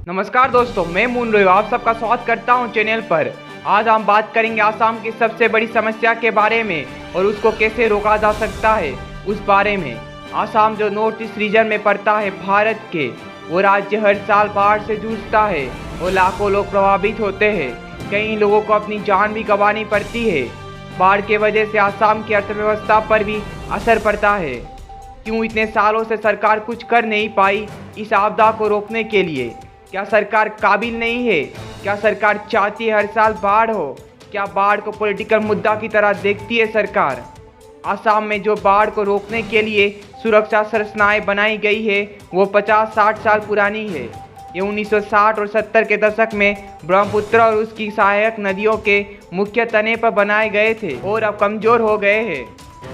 नमस्कार दोस्तों, मैं मून रोय आप सबका स्वागत करता हूं चैनल पर। आज हम बात करेंगे आसाम की सबसे बड़ी समस्या के बारे में और उसको कैसे रोका जा सकता है उस बारे में। आसाम जो नॉर्थ ईस्ट रीजन में पड़ता है भारत के, वो राज्य हर साल बाढ़ से जूझता है और लाखों लोग प्रभावित होते हैं। कई लोगों को अपनी जान भी गंवानी पड़ती है। बाढ़ के वजह से आसाम की अर्थव्यवस्था पर भी असर पड़ता है। क्यों इतने सालों से सरकार कुछ कर नहीं पाई इस आपदा को रोकने के लिए? क्या सरकार काबिल नहीं है? क्या सरकार चाहती है हर साल बाढ़ हो? क्या बाढ़ को पॉलिटिकल मुद्दा की तरह देखती है सरकार? आसाम में जो बाढ़ को रोकने के लिए सुरक्षा संरचनाएं बनाई गई है वो 50-60 साल पुरानी है। ये 1960 और 70 के दशक में ब्रह्मपुत्र और उसकी सहायक नदियों के मुख्य तने पर बनाए गए थे और अब कमजोर हो गए हैं।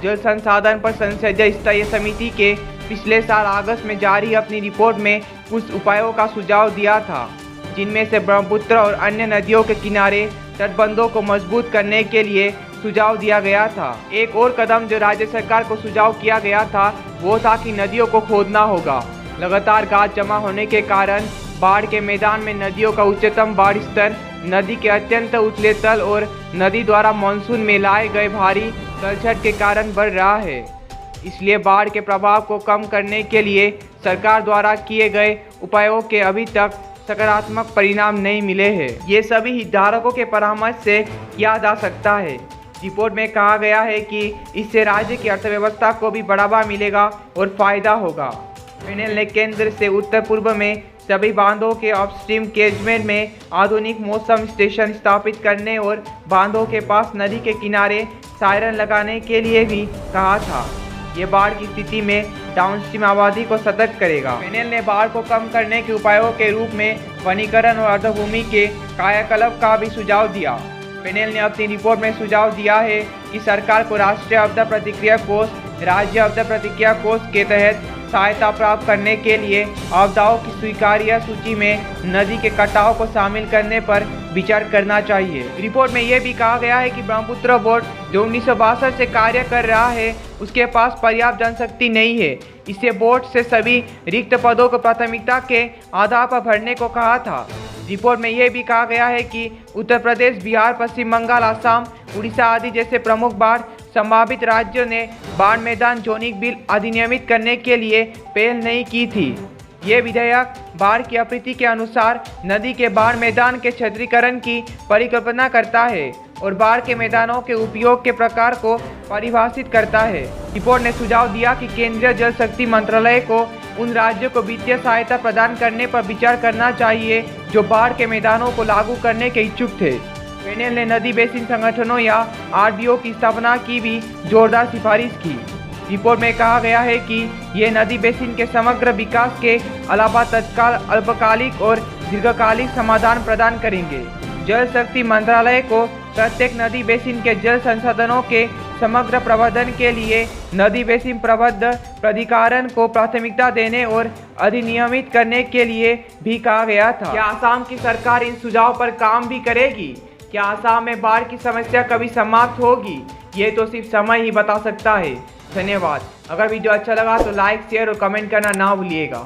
जल संसाधन पर संसदीय स्तरीय समिति के पिछले साल अगस्त में जारी अपनी रिपोर्ट में कुछ उपायों का सुझाव दिया था, जिनमें से ब्रह्मपुत्र और अन्य नदियों के किनारे तटबंधों को मजबूत करने के लिए सुझाव दिया गया था। एक और कदम जो राज्य सरकार को सुझाव किया गया था वो था कि नदियों को खोदना होगा। लगातार गाद जमा होने के कारण बाढ़ के मैदान में नदियों का उच्चतम बाढ़ स्तर, नदी के अत्यंत उथले तल और नदी द्वारा मानसून में लाए गए भारी तलछट के कारण बढ़ रहा है। इसलिए बाढ़ के प्रभाव को कम करने के लिए सरकार द्वारा किए गए उपायों के अभी तक सकारात्मक परिणाम नहीं मिले हैं। ये सभी हितधारकों के परामर्श से किया जा सकता है। रिपोर्ट में कहा गया है कि इससे राज्य की अर्थव्यवस्था को भी बढ़ावा मिलेगा और फायदा होगा। पैनल ने केंद्र से उत्तर पूर्व में सभी बांधों के अपस्ट्रीम कैचमेंट में आधुनिक मौसम स्टेशन स्थापित करने और बांधों के पास नदी के किनारे सायरन लगाने के लिए भी कहा था। ये बाढ़ की स्थिति में डाउनस्ट्रीम आबादी को सतर्क करेगा। पैनल ने बाढ़ को कम करने के उपायों के रूप में वनीकरण और अर्धभूमि के कायाकल्प का भी सुझाव दिया। पैनल ने अपनी रिपोर्ट में सुझाव दिया है कि सरकार को राष्ट्रीय आपदा प्रतिक्रिया कोष, राज्य आपदा प्रतिक्रिया कोष के तहत सहायता प्राप्त करने के लिए आपदाओं की स्वीकार्य सूची में नदी के कटाव को शामिल करने पर विचार करना चाहिए। रिपोर्ट में यह भी कहा गया है कि ब्रह्मपुत्र बोर्ड जो 1962 से कार्य कर रहा है उसके पास पर्याप्त जनशक्ति नहीं है। इससे बोर्ड से सभी रिक्त पदों को प्राथमिकता के आधार पर भरने को कहा था। रिपोर्ट में यह भी कहा गया है कि उत्तर प्रदेश, बिहार, पश्चिम बंगाल, असम, उड़ीसा आदि जैसे प्रमुख बाढ़ संभावित राज्यों ने बाढ़ मैदान जोनिंग बिल अधिनियमित करने के लिए पहल नहीं की थी। ये विधेयक बाढ़ की आवृत्ति के अनुसार नदी के बाढ़ मैदान के क्षेत्रीकरण की परिकल्पना करता है और बाढ़ के मैदानों के उपयोग के प्रकार को परिभाषित करता है। रिपोर्ट ने सुझाव दिया कि केंद्रीय जल शक्ति मंत्रालय को उन राज्यों को वित्तीय सहायता प्रदान करने पर विचार करना चाहिए जो बाढ़ के मैदानों को लागू करने के इच्छुक थे। पैनल ने नदी बेसिन संगठनों या आरबीओ की स्थापना की भी जोरदार सिफारिश की। रिपोर्ट में कहा गया है कि ये नदी बेसिन के समग्र विकास के अलावा तत्काल, अल्पकालिक और दीर्घकालिक समाधान प्रदान करेंगे। जल शक्ति मंत्रालय को प्रत्येक नदी बेसिन के जल संसाधनों के समग्र प्रबंधन के लिए नदी बेसिन प्रबंधन प्राधिकरण को प्राथमिकता देने और अधिनियमित करने के लिए भी कहा गया था। क्या आसाम की सरकार इन सुझाव पर काम भी करेगी? क्या आसाम में बाढ़ की समस्या कभी समाप्त होगी? ये तो सिर्फ समय ही बता सकता है। धन्यवाद। अगर वीडियो अच्छा लगा तो लाइक, शेयर और कमेंट करना ना भूलिएगा।